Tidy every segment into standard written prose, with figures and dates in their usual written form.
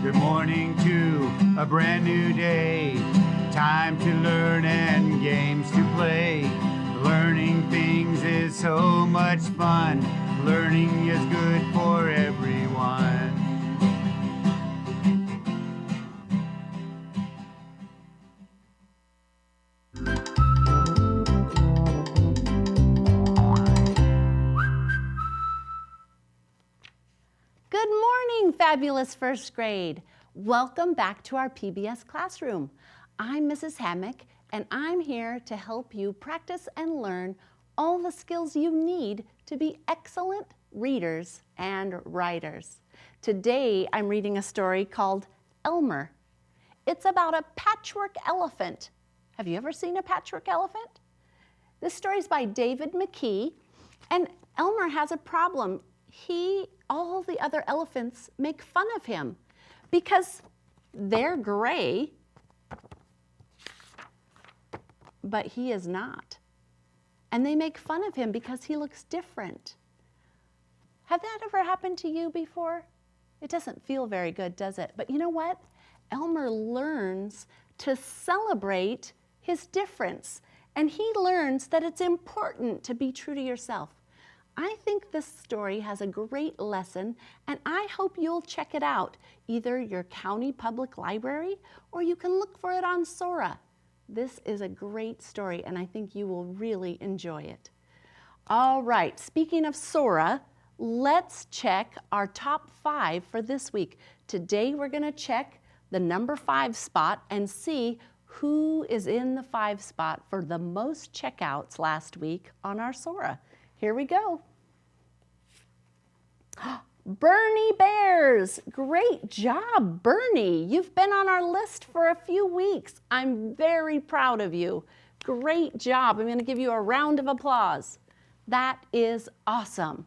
Good morning to a brand new day. Time to learn and games to play. Learning things is so much fun. Learning is good for everyone. Good morning, fabulous first grade. Welcome back to our PBS classroom. I'm Mrs. Hammock, and I'm here to help you practice and learn all the skills you need to be excellent readers and writers. Today, I'm reading a story called Elmer. It's about a patchwork elephant. Have you ever seen a patchwork elephant? This story is by David McKee, and Elmer has a problem. All the other elephants make fun of him because they're gray, but he is not. And they make fun of him because he looks different. Have that ever happened to you before? It doesn't feel very good, does it? But you know what? Elmer learns to celebrate his difference, and he learns that it's important to be true to yourself. I think this story has a great lesson, and I hope you'll check it out, either your county public library or you can look for it on Sora. This is a great story, and I think you will really enjoy it. All right, speaking of Sora, let's check our top 5 for this week. Today we're going to check the number 5 spot and see who is in the 5 spot for the most checkouts last week on our Sora. Here we go. Bernie Bears. Great job, Bernie. You've been on our list for a few weeks. I'm very proud of you. Great job. I'm going to give you a round of applause. That is awesome.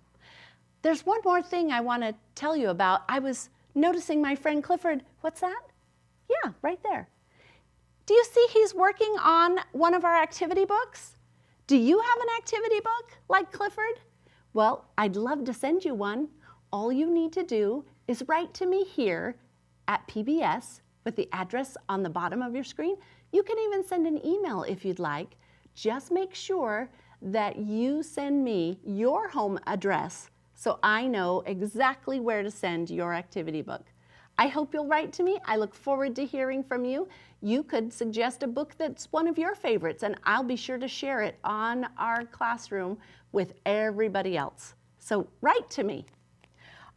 There's one more thing I want to tell you about. I was noticing my friend Clifford. What's that? Yeah, right there. Do you see he's working on one of our activity books? Do you have an activity book like Clifford? Well, I'd love to send you one. All you need to do is write to me here at PBS with the address on the bottom of your screen. You can even send an email if you'd like. Just make sure that you send me your home address so I know exactly where to send your activity book. I hope you'll write to me. I look forward to hearing from you. You could suggest a book that's one of your favorites, and I'll be sure to share it on our classroom with everybody else. So write to me.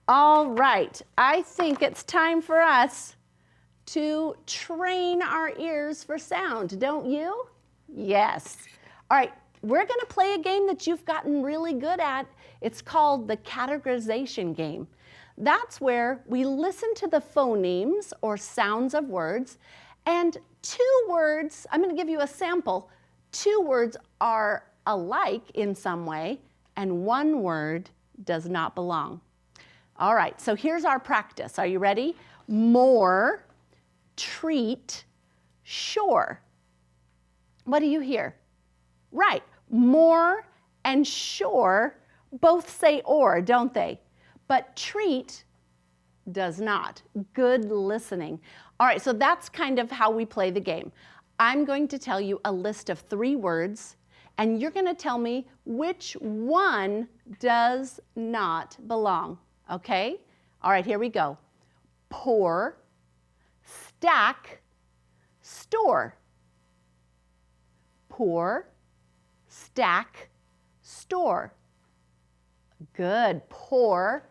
All right, I think it's time for us to train our ears for sound, don't you? Yes. All right, we're going to play a game that you've gotten really good at. It's called the categorization game. That's where we listen to the phonemes or sounds of words, and 2 words, I'm going to give you a sample. 2 words are alike in some way, and 1 word does not belong. All right, so here's our practice. Are you ready? More, treat, shore. What do you hear? Right, more and shore both say or, don't they? But treat does not. Good listening. All right, so that's kind of how we play the game. I'm going to tell you a list of 3 words, and you're going to tell me which one does not belong, okay? All right, here we go. Pour, stack, store. Pour, stack, store. Good. Pour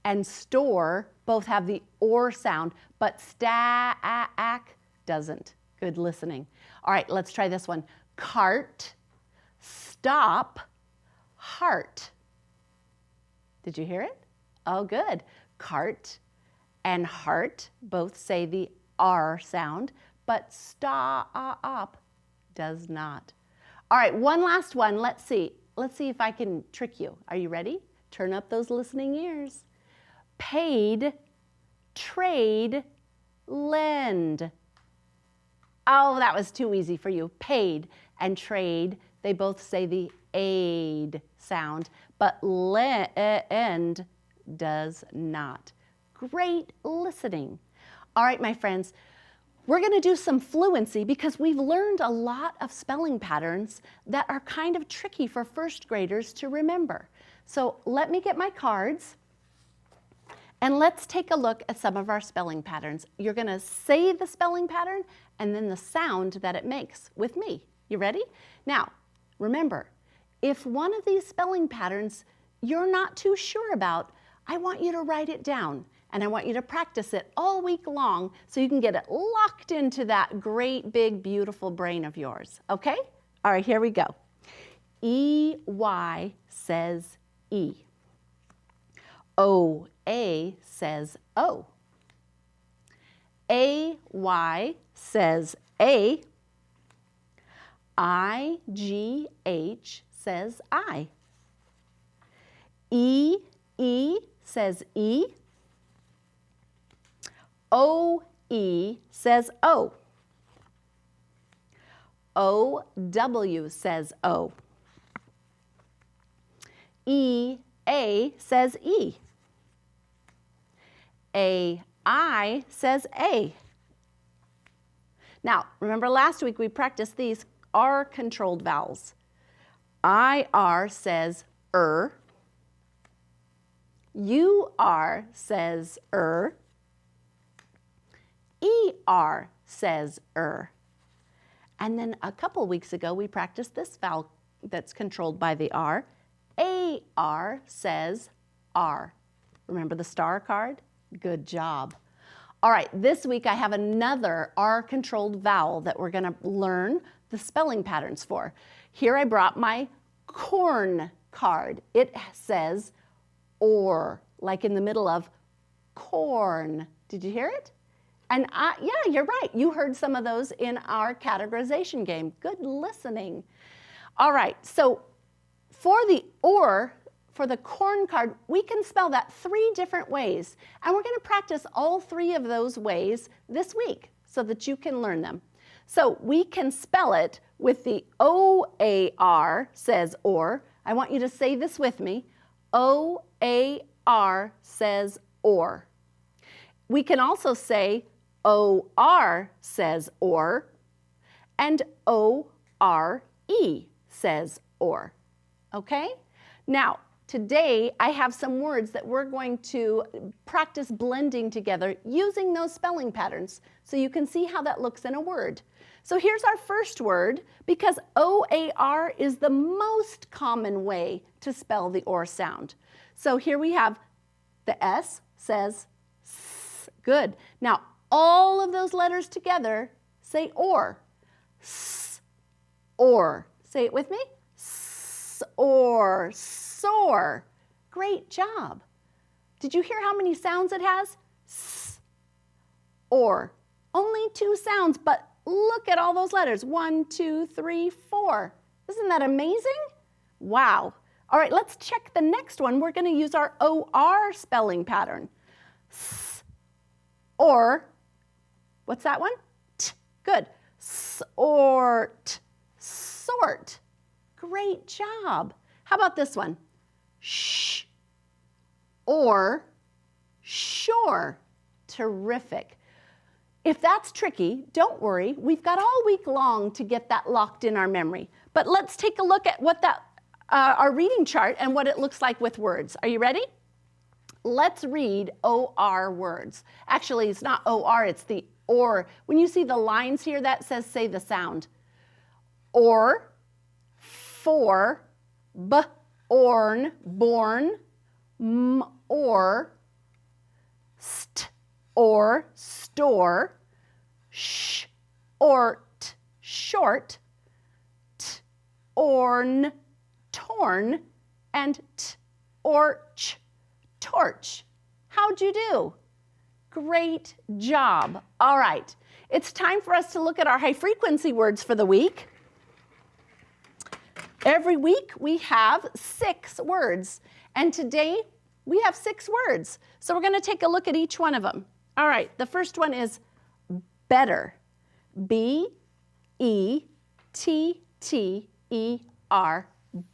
and store both have the or sound, but stack doesn't. Good listening. All right, let's try this one. Cart, stop, heart. Did you hear it? Oh, good. Cart and heart both say the R sound, but stop does not. All right, one last one. Let's see. Let's see if I can trick you. Are you ready? Turn up those listening ears. Paid, trade, lend. Oh, that was too easy for you. Paid and trade, they both say the aid sound, but lend does not. Great listening. All right, my friends, we're going to do some fluency because we've learned a lot of spelling patterns that are kind of tricky for first graders to remember. So let me get my cards and let's take a look at some of our spelling patterns. You're going to say the spelling pattern and then the sound that it makes with me. You ready? Now, remember, if one of these spelling patterns you're not too sure about, I want you to write it down and I want you to practice it all week long so you can get it locked into that great, big, beautiful brain of yours, okay? All right, here we go. E-Y says E. O-A says O. A-Y says A. I-G-H says I. E-E says E. O-E says O. O-W says O. E-A says E. A-I says A. Now, remember last week we practiced these R-controlled vowels. I-R says U-R says E-R says And then a couple weeks ago we practiced this vowel that's controlled by the R. A-R says R. Remember the star card? Good job. All right, this week I have another R-controlled vowel that we're going to learn the spelling patterns for. Here I brought my corn card. It says or, like in the middle of corn. Did you hear it? And yeah, you're right. You heard some of those in our categorization game. Good listening. All right, so for the or, for the corn card, we can spell that 3 different ways. And we're going to practice all 3 of those ways this week so that you can learn them. So we can spell it with the O-A-R says or. I want you to say this with me. O-A-R says or. We can also say O-R says or and O-R-E says or. Okay? Now, today I have some words that we're going to practice blending together using those spelling patterns so you can see how that looks in a word. So here's our first word because O-A-R is the most common way to spell the or sound. So here we have the S says S. Good. Now all of those letters together say or. S, or. Say it with me. S, or, soar. Great job. Did you hear how many sounds it has? S, or. Only 2 sounds, but look at all those letters. 1, 2, 3, 4. Isn't that amazing? Wow. All right, let's check the next one. We're going to use our O-R spelling pattern. S, or. What's that one? T. Good. Sort. Sort. Great job. How about this one? Sh. Or. Shore. Terrific. If that's tricky, don't worry. We've got all week long to get that locked in our memory. But let's take a look at what that our reading chart and what it looks like with words. Are you ready? Let's read O-R words. Actually, it's not O-R, it's the or. When you see the lines here, that says say the sound. Or, for, b, orn, born, m, or, st, or, store, sh, ort, short, t, orn, torn, and t, orch, torch. How'd you do? Great job. All right, it's time for us to look at our high frequency words for the week. Every week we have 6 words, and today we have 6 words. So we're going to take a look at each one of them. All right, the first one is better. B-E-T-T-E-R,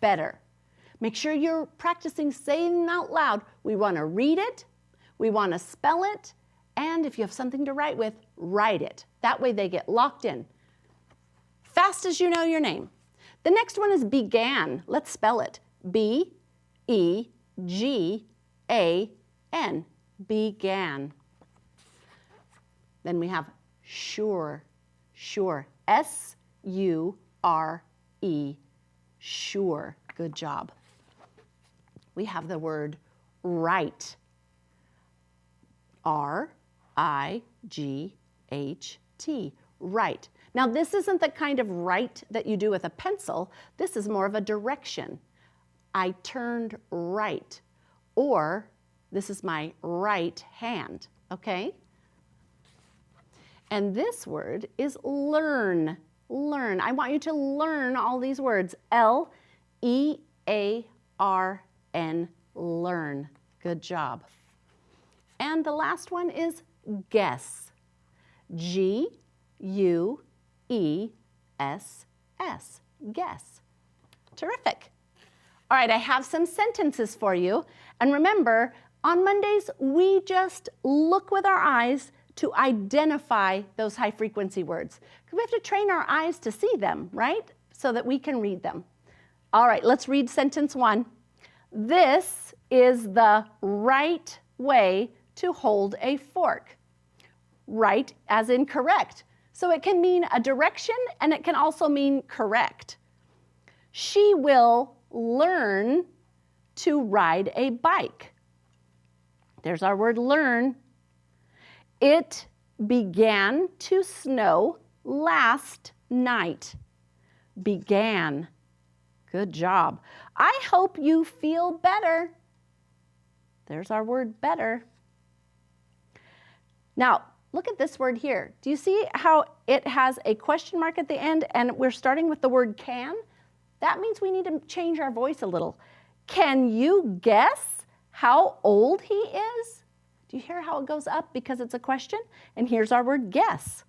better. Make sure you're practicing saying it out loud. We want to read it, we want to spell it, And if you have something to write with, write it. That way they get locked in. Fast as you know your name. The next one is began. Let's spell it. B-E-G-A-N. Began. Then we have sure. Sure. S-U-R-E. Sure. Good job. We have the word right. R-I-G-H-T. Right. Now, this isn't the kind of write that you do with a pencil. This is more of a direction. I turned right. Or, this is my right hand. Okay? And this word is learn. Learn. I want you to learn all these words. L-E-A-R-N. Learn. Good job. And the last one is guess. G-U-E-S-S. Guess. Terrific. All right, I have some sentences for you. And remember, on Mondays, we just look with our eyes to identify those high frequency words. Because we have to train our eyes to see them, right? So that we can read them. All right, let's read sentence 1. This is the right way to hold a fork. Right as in correct. So it can mean a direction and it can also mean correct. She will learn to ride a bike. There's our word learn. It began to snow last night. Began. Good job. I hope you feel better. There's our word better. Now, look at this word here. Do you see how it has a question mark at the end and we're starting with the word can? That means we need to change our voice a little. Can you guess how old he is? Do you hear how it goes up because it's a question? And here's our word guess.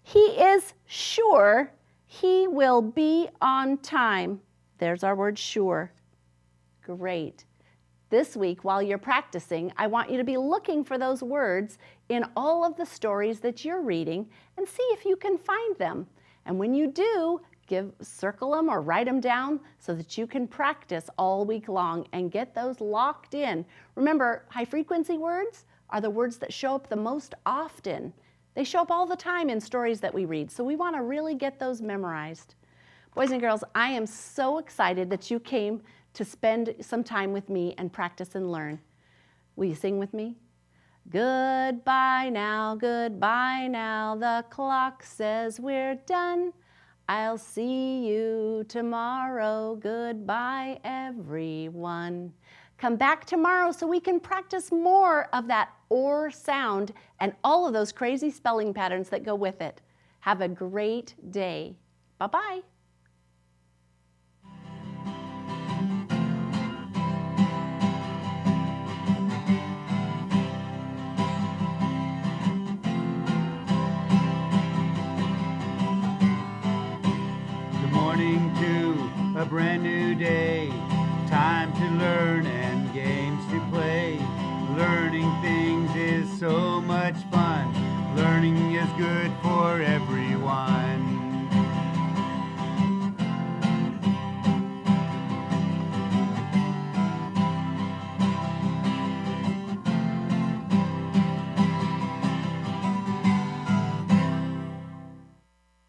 He is sure he will be on time. There's our word sure. Great. This week, while you're practicing, I want you to be looking for those words in all of the stories that you're reading and see if you can find them. And when you do, circle them or write them down so that you can practice all week long and get those locked in. Remember, high frequency words are the words that show up the most often. They show up all the time in stories that we read, so we want to really get those memorized. Boys and girls, I am so excited that you came to spend some time with me and practice and learn. Will you sing with me? Goodbye now, the clock says we're done. I'll see you tomorrow, goodbye everyone. Come back tomorrow so we can practice more of that or sound and all of those crazy spelling patterns that go with it. Have a great day. Bye-bye. A brand new day, time to learn and games to play. Learning things is so much fun. Learning is good for everyone.